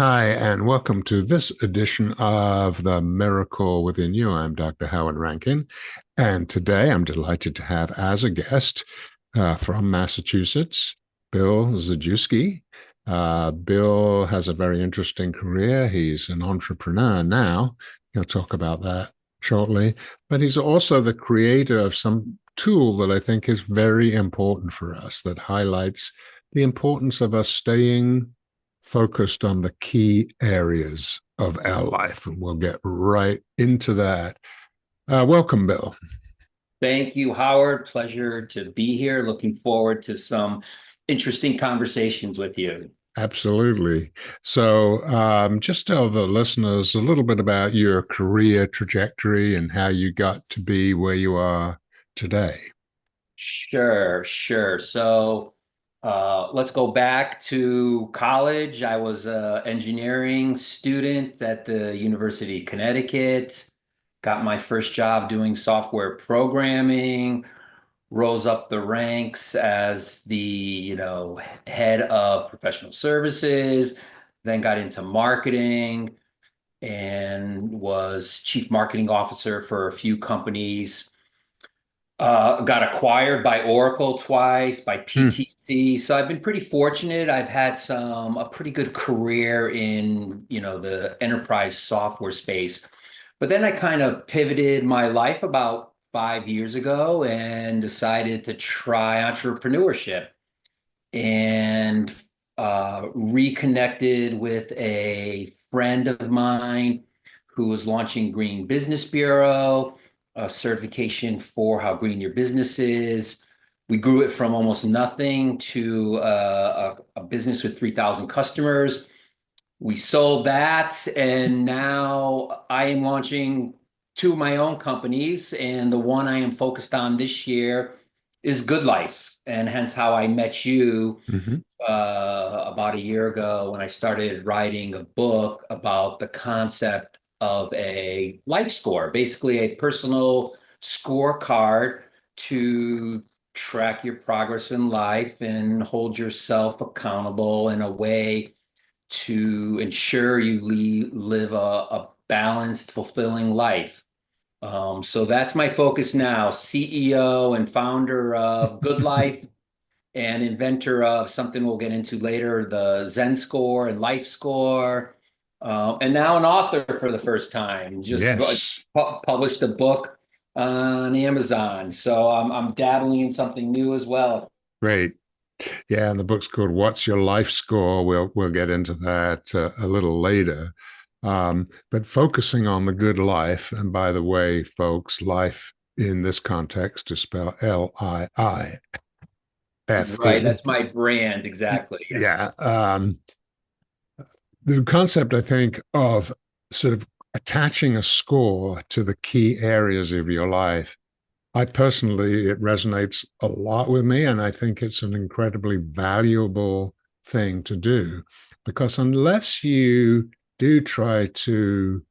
Hi, and welcome to this edition of The Miracle Within You. I'm Dr. Howard Rankin, and today I'm delighted to have as a guest from Massachusetts, Bill Zujewski. Bill has a very interesting career. He's an entrepreneur now. He'll talk about that shortly, but he's also the creator of some tool that I think is very important for us that highlights the importance of us staying focused on the key areas of our life. And we'll get right into that. Welcome, Bill. Thank you, Howard. Pleasure to be here. Looking forward to some interesting conversations with you. Absolutely. So, just tell the listeners a little bit about your career trajectory and how you got to be where you are today. Sure. Let's go back to college. I was an engineering student at the University of Connecticut. Got my first job doing software programming, rose up the ranks as the head of professional services, then got into marketing and was chief marketing officer for a few companies. Got acquired by Oracle twice, by Hmm. PTC. So I've been pretty fortunate. I've had a pretty good career in the enterprise software space. But then I kind of pivoted my life about 5 years ago and decided to try entrepreneurship and reconnected with a friend of mine who was launching Green Business Bureau, a certification for how green your business is. We grew it from almost nothing to a business with 3,000 customers. We sold that, and now I am launching two of my own companies, and the one I am focused on this year is Good Life, and hence how I met you Hmm. about a year ago when I started writing a book about the concept of a life score, basically a personal scorecard to track your progress in life and hold yourself accountable in a way to ensure you live a balanced, fulfilling life. So that's my focus now, CEO and founder of Good Life and inventor of something we'll get into later, the Zen Score and Life Score. And now an author for the first time. Just Yes. published a book on Amazon. So I'm dabbling in something new as well. Great. Yeah, and the book's called "What's Your Life Score?" We'll get into that a little later. But focusing on the good life, and by the way, folks, life in this context is spelled Right, Life. that's my brand, exactly. Yes. Yeah. The concept, I think, of sort of attaching a score to the key areas of your life, I personally, it resonates a lot with me. And I think it's an incredibly valuable thing to do because unless you do try to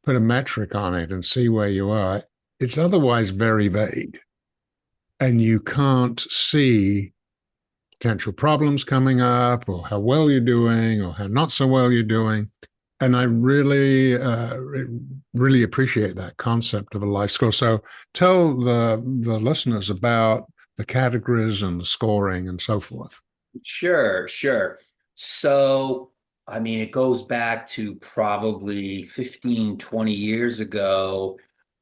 put a metric on it and see where you are, it's otherwise very vague. And you can't see potential problems coming up or how well you're doing or how not so well you're doing. And I really appreciate that concept of a life score. So tell the listeners about the categories and the scoring and so forth. Sure. So, I mean, it goes back to probably 15, 20 years ago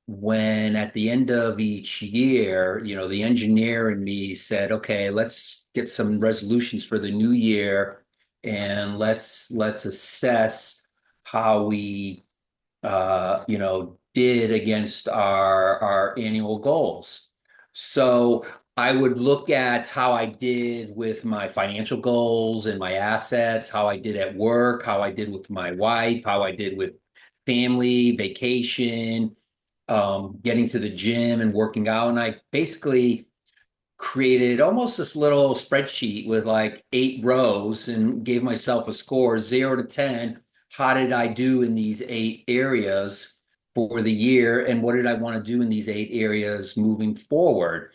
when at the end of each year, the engineer in me said, okay, let's get some resolutions for the new year and let's assess how we did against our annual goals. So I would look at how I did with my financial goals and my assets, how I did at work, how I did with my wife, how I did with family, vacation, getting to the gym and working out. And I basically created almost this little spreadsheet with like 8 rows and gave myself a score 0 to 10. How did I do in these 8 areas for the year? And what did I want to do in these 8 areas moving forward?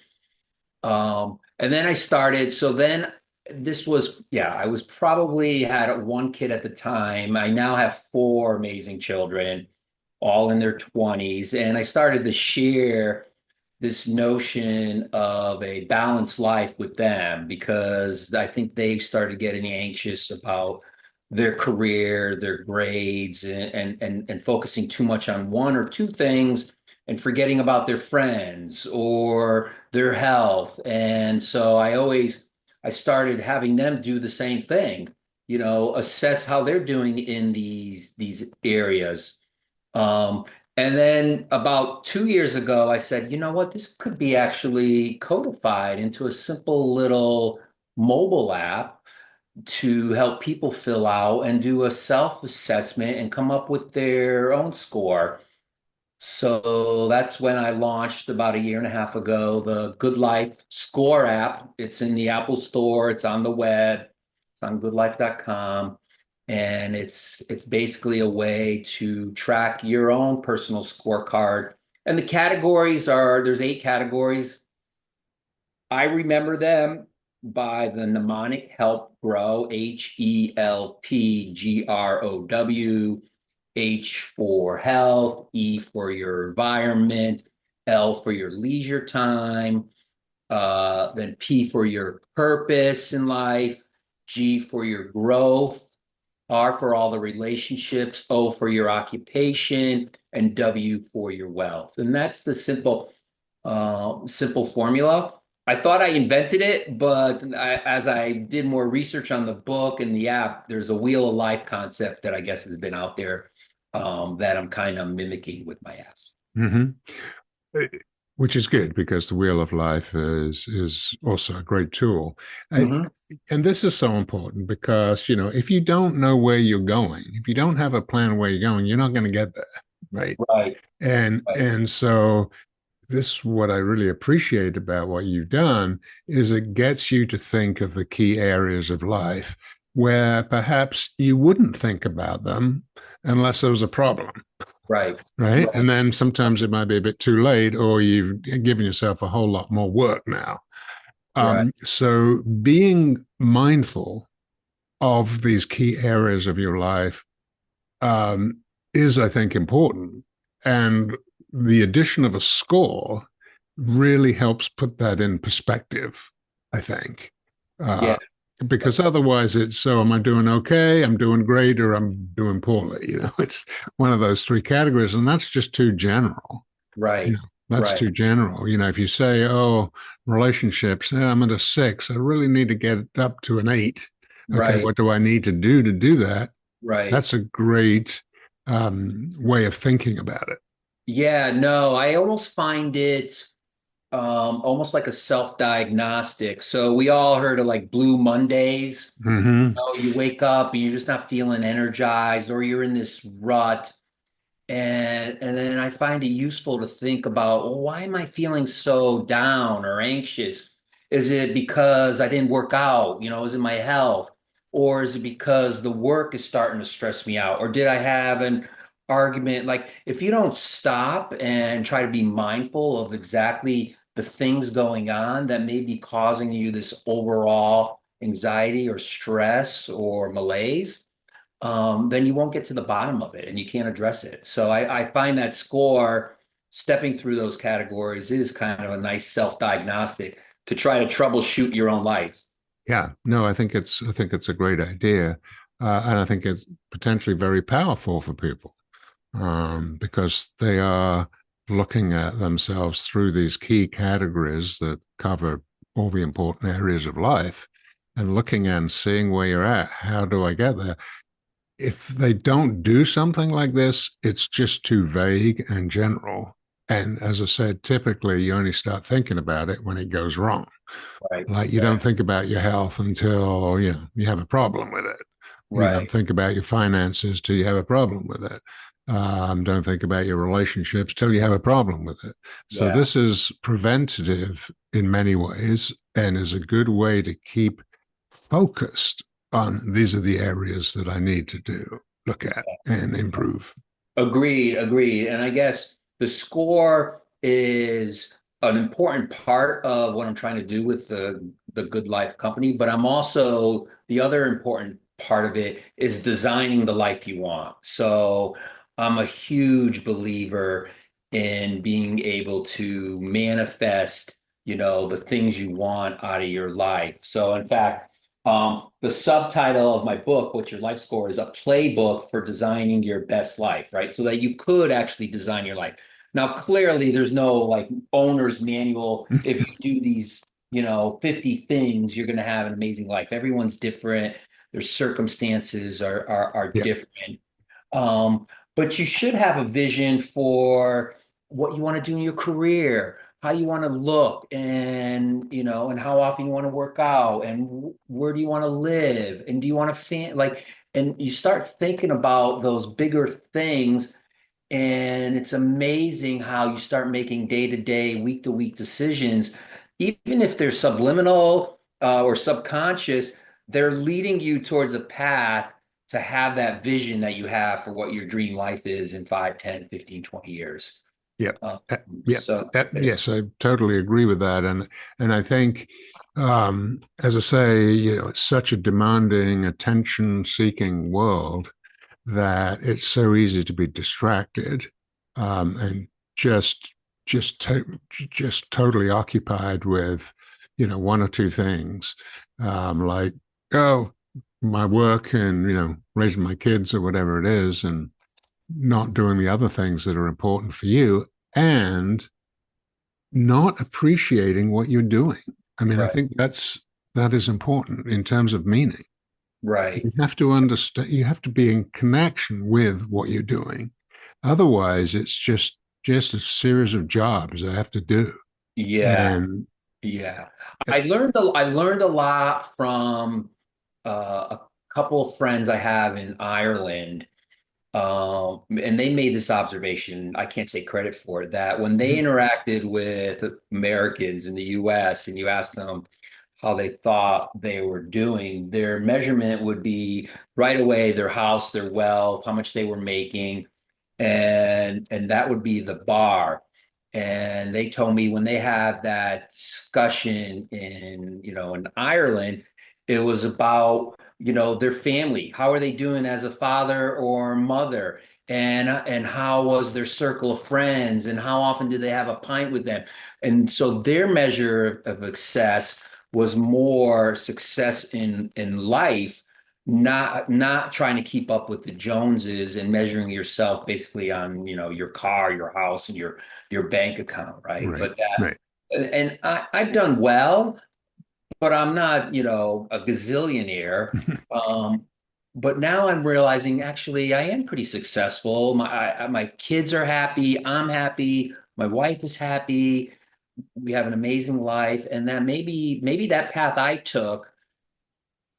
And then I started. So then this was, yeah, I was probably had one kid at the time. I now have four amazing children, all in their 20s. And I started to share this notion of a balanced life with them because I think they started getting anxious about their career, their grades, and focusing too much on one or two things and forgetting about their friends or their health. And so I started having them do the same thing, assess how they're doing in these areas. And then about 2 years ago, I said, you know what, this could be actually codified into a simple little mobile app to help people fill out and do a self-assessment and come up with their own score. So that's when I launched about a year and a half ago, the Good Life Score app. It's in the Apple Store, it's on the web, it's on goodlife.com. And it's basically a way to track your own personal scorecard. And the categories there's 8 categories. I remember them by the mnemonic HELP GROW, HELPGROW. H for health, E for your environment, L for your leisure time, then P for your purpose in life, G for your growth, R for all the relationships, O for your occupation, and W for your wealth. And that's the simple formula. I thought I invented it, but as I did more research on the book and the app, there's a wheel of life concept that I guess has been out there that I'm kind of mimicking with my app. Mm-hmm. Which is good because the Wheel of Life is also a great tool. Mm-hmm. And this is so important because, if you don't know where you're going, if you don't have a plan where you're going, you're not going to get there, right? Right. And Right. and so this what I really appreciate about what you've done is it gets you to think of the key areas of life where perhaps you wouldn't think about them unless there was a problem, Right. right? Right. And then sometimes it might be a bit too late, or you've given yourself a whole lot more work now. Right. So being mindful of these key areas of your life um, is, I think, important. And the addition of a score really helps put that in perspective, I think. Yeah. Because otherwise it's so am I doing okay, I'm doing great, or I'm doing poorly. It's one of those three categories, and that's just too general. you know Right. that's Right. too general. If you say, oh, relationships, I'm at a 6, I really need to get it up to an 8. Okay, Right. what do I need to do that? Right. That's a great way of thinking about it. Yeah. No, I almost find it almost like a self-diagnostic. So we all heard of like Blue Mondays. Hmm. You wake up and you're just not feeling energized, or you're in this rut. And then I find it useful to think about, well, why am I feeling so down or anxious? Is it because I didn't work out? Is it my health? Or is it because the work is starting to stress me out? Or did I have an argument? Like, if you don't stop and try to be mindful of exactly the things going on that may be causing you this overall anxiety or stress or malaise, then you won't get to the bottom of it and you can't address it. So I find that score, stepping through those categories, is kind of a nice self-diagnostic to try to troubleshoot your own life. Yeah, no, I think it's a great idea, and I think it's potentially very powerful for people because they are looking at themselves through these key categories that cover all the important areas of life, and looking and seeing where you're at. How do I get there? If they don't do something like this, it's just too vague and general. And as I said, typically you only start thinking about it when it goes wrong. Right. Like you Right. don't think about your health until you have a problem with it. You don't Right. think about your finances till you have a problem with it. Don't think about your relationships till you have a problem with it. So Yeah. this is preventative in many ways and is a good way to keep focused on these are the areas that I need to look at and improve. Agreed, agreed. And I guess the score is an important part of what I'm trying to do with the the Good Life company, but I'm also the other important part of it is designing the life you want. So I'm a huge believer in being able to manifest, the things you want out of your life. So in fact, the subtitle of my book, What's Your Life Score, is a playbook for designing your best life, right? So that you could actually design your life. Now, clearly, there's no like owner's manual. If you do these, 50 things, you're going to have an amazing life. Everyone's different. Their circumstances are Yeah. different. But you should have a vision for what you want to do in your career, how you want to look, and how often you want to work out, and where do you want to live, and do you want to and you start thinking about those bigger things, and it's amazing how you start making day-to-day, week-to-week decisions, even if they're subliminal or subconscious, they're leading you towards a path to have that vision that you have for what your dream life is in 5, 10, 15, 20 years. Yeah. Um, Yeah. so, Yes, I totally agree with that. And I think, as I say, it's such a demanding, attention-seeking world that it's so easy to be distracted, and just just totally occupied with, one or two things, like, oh, my work and, raising my kids or whatever it is, and not doing the other things that are important for you, and not appreciating what you're doing. I mean, I right, think that is important in terms of meaning. right. You have to understand, you have to be in connection with what you're doing. Otherwise, it's just a series of jobs I have to do. Yeah, And yeah. I learned a lot from a couple of friends I have in Ireland. And they made this observation, I can't take credit for it, that when they interacted with Americans in the US and you asked them how they thought they were doing, their measurement would be right away their house, their wealth, how much they were making, and that would be the bar. And they told me when they had that discussion in Ireland, it was about their family. How are they doing as a father or mother? And how was their circle of friends? And how often do they have a pint with them? And so their measure of success was more success in life, not trying to keep up with the Joneses and measuring yourself basically on your car, your house, and your bank account, right? right, But that right. and I've done well, but I'm not, a gazillionaire. Um, but now I'm realizing actually I am pretty successful. My kids are happy. I'm happy. My wife is happy. We have an amazing life, and that maybe that path I took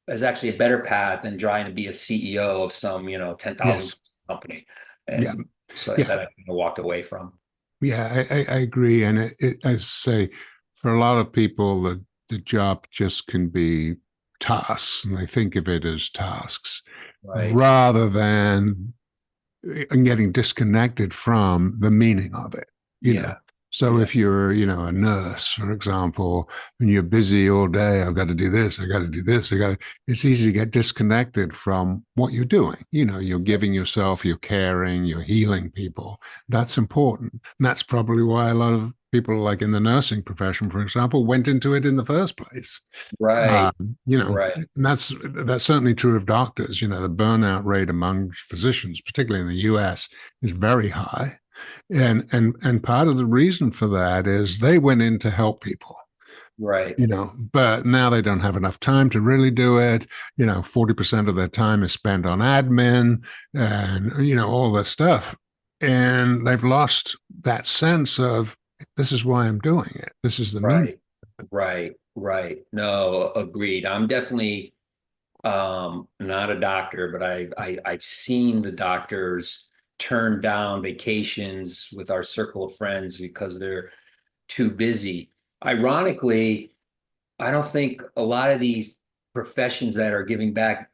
is actually a better path than trying to be a CEO of some 10,000 Yes. company, Yeah. and so Yeah. that I kind of walked away from. Yeah. I agree. And as I say, for a lot of people, the job just can be tasks, and they think of it as tasks Right. rather than getting disconnected from the meaning of it, you know. Yeah. So Yeah. if you're, a nurse, for example, and you're busy all day, I've got to do this, I got to do this, it's easy to get disconnected from what you're doing. You're giving yourself, you're caring, you're healing people. That's important. And that's probably why a lot of people, like in the nursing profession, for example, went into it in the first place. Right. And Right. that's certainly true of doctors. The burnout rate among physicians, particularly in the US, is very high. And part of the reason for that is they went in to help people, Right. but now they don't have enough time to really do it. 40% of their time is spent on admin and, all this stuff. And they've lost that sense of this is why I'm doing it. This is the meaning. Right. Right. Right. No, agreed. I'm definitely not a doctor, but I've seen the doctors turn down vacations with our circle of friends because they're too busy. Ironically, I don't think a lot of these professions that are giving back,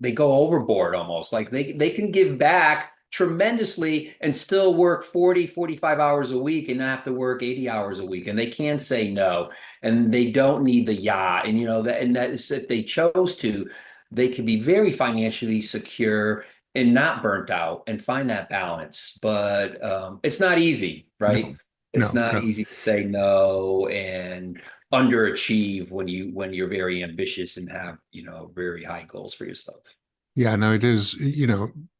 they go overboard almost. Like they can give back, tremendously and still work 40, 45 hours a week and not have to work 80 hours a week. And they can say no. And they don't need the yacht. And that is if they chose to, they can be very financially secure and not burnt out and find that balance. But it's not easy, right? No, It's no, not no. easy to say no and underachieve when you're very ambitious and have, very high goals for yourself. Yeah, no, it is,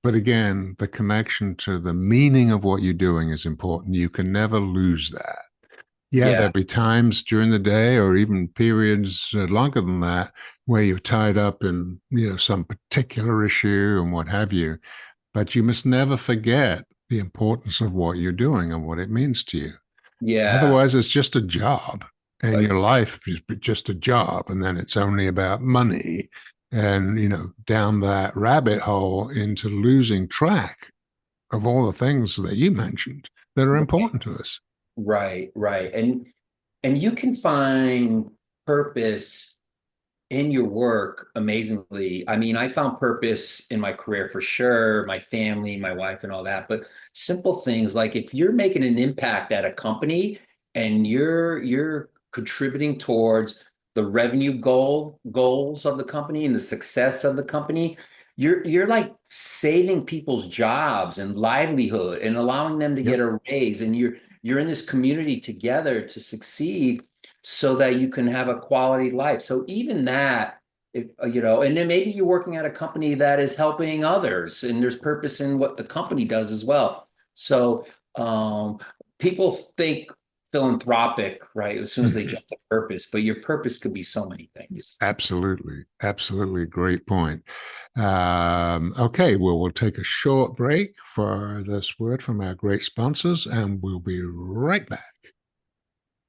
but again, the connection to the meaning of what you're doing is important. You can never lose that. Yeah, Yeah. there'll be times during the day or even periods longer than that where you're tied up in, some particular issue and what have you. But you must never forget the importance of what you're doing and what it means to you. Yeah. Otherwise, it's just a job, and Uh, your life is just a job, and then it's only about money, and down that rabbit hole into losing track of all the things that you mentioned that are right, important to us. right. And you can find purpose in your work amazingly. I mean, I found purpose in my career for sure, my family, my wife, and all that. But simple things like if you're making an impact at a company and you're contributing towards the revenue goals of the company and the success of the company, you're like saving people's jobs and livelihood and allowing them to get Yep. a raise, and you're in this community together to succeed so that you can have a quality life. So even that, and then maybe you're working at a company that is helping others, and there's purpose in what the company does as well. So people think philanthropic, right, as soon as they Mhm. jump to purpose, but your purpose could be so many things. Absolutely. Absolutely. Great point. Okay, well, we'll take a short break for this word from our great sponsors, and we'll be right back.